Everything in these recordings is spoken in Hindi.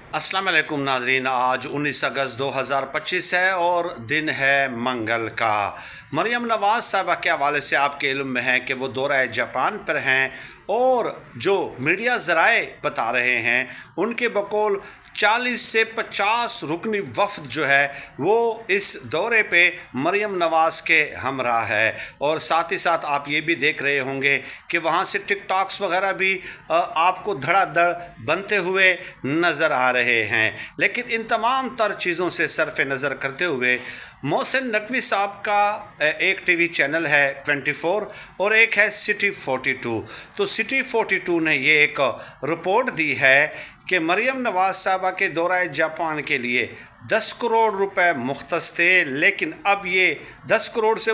अस्सलाम वालेकुम नाज़रीन। आज 19 अगस्त 2025 है और दिन है मंगल का। मरियम नवाज़ साहबा के हवाले से आपके इल्म में है कि वो दौरा जापान पर हैं और जो मीडिया ज़राए बता रहे हैं उनके बकौल 40 से 50 रुकनी वफ़द जो है वो इस दौरे पे मरियम नवाज़ के हमरा है। और साथ ही साथ आप ये भी देख रहे होंगे कि वहाँ से टिकटॉक्स वगैरह भी आपको धड़ाधड़ बनते हुए नज़र आ रहे हैं। लेकिन इन तमाम तर चीज़ों से सरफ नज़र करते हुए मोहसिन नकवी साहब का एक टीवी चैनल है 24 और एक है सिटी 42। तो सिटी 42 ने ये एक रिपोर्ट दी है कि मरियम नवाज़ साहबा के दौरा जापान के लिए 10 करोड़ रुपए मुख्तस थे, लेकिन अब ये 10 करोड़ से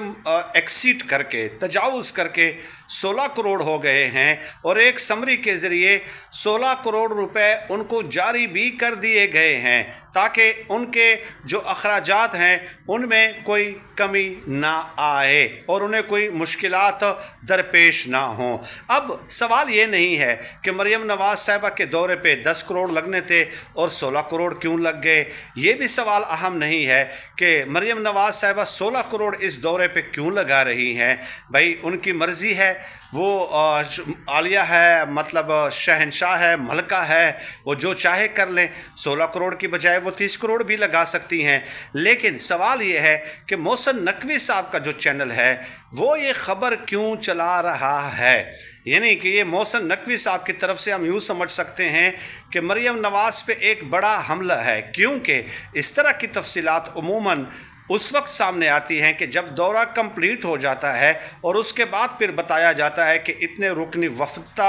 एक्सीड करके तजावुज़ करके 16 करोड़ हो गए हैं। और एक समरी के ज़रिए 16 करोड़ रुपए उनको जारी भी कर दिए गए हैं ताकि उनके जो अखराजात हैं उनमें कोई कमी ना आए और उन्हें कोई मुश्किलात दरपेश ना हों। अब सवाल ये नहीं है कि मरियम नवाज़ साहबा के दौरे पे 10 करोड़ लगने थे और 16 करोड़ क्यों लग गए। ये भी सवाल अहम नहीं है कि मरियम नवाज़ साहबा 16 करोड़ इस दौरे पे क्यों लगा रही हैं। भाई उनकी मर्ज़ी है, वो आलिया है, मतलब शहनशाह है, मलका है, वो जो चाहे कर लें। 16 करोड़ की बजाय वो 30 करोड़ भी लगा सकती हैं। लेकिन सवाल ये है कि मोहसिन नकवी साहब का जो चैनल है वो ये ख़बर क्यों चला रहा है। यानी कि ये मोहसिन नकवी साहब की तरफ से हम यूँ समझ सकते हैं कि मरियम नवाज़ पे एक बड़ा हमला है, क्योंकि इस तरह की तफसीलात उमूमन उस वक्त सामने आती हैं कि जब दौरा कंप्लीट हो जाता है और उसके बाद फिर बताया जाता है कि इतने रुकनी वफ़द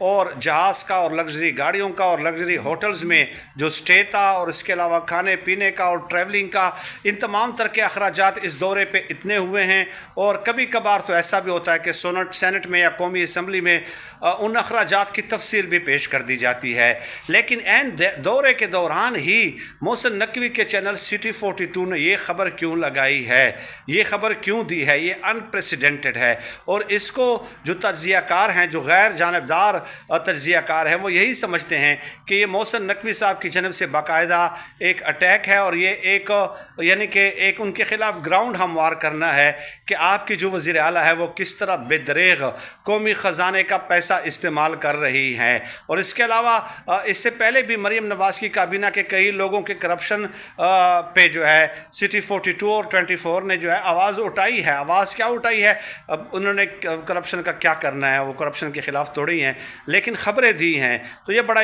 और जहाज़ का और लग्जरी गाड़ियों का और लग्जरी होटल्स में जो स्टे था और इसके अलावा खाने पीने का और ट्रैवलिंग का इन तमाम तरह के अखराजात इस दौरे पे इतने हुए हैं। और कभी कभार तो ऐसा भी होता है कि सेनेट में या कौमी असम्बली में उन अखराजात की तफसील भी पेश कर दी जाती है। लेकिन एन दौरे के दौरान ही मोहसिन नकवी के चैनल सिटी 42 ने यह खबर क्यों लगाई है, ये ख़बर क्यों दी है, ये अनप्रेसिडेंटेड है। और इसको जो तज्ज़ियाकार हैं, जो गैर जानबदार तज्ज़ियाकार हैं, वो यही समझते हैं कि ये मोहसिन नकवी साहब की जनब से बाकायदा एक अटैक है और ये एक यानी कि एक उनके ख़िलाफ़ ग्राउंड हमवार करना है कि आपकी जो वज़ीर आला है वो किस तरह बेदरेग कौमी ख़जाने का पैसा इस्तेमाल कर रही हैं। और इसके अलावा इससे पहले भी मरियम नवाज़ की काबीना के कई लोगों के करप्शन पे जो है सिटी 42 और 24 ने जो है आवाज़ उठाई है। आवाज़ क्या उठाई है, अब उन्होंने करप्शन का क्या करना है, वो करप्शन के ख़िलाफ़ थोड़ी हैं, लेकिन ख़बरें दी हैं। तो ये बड़ा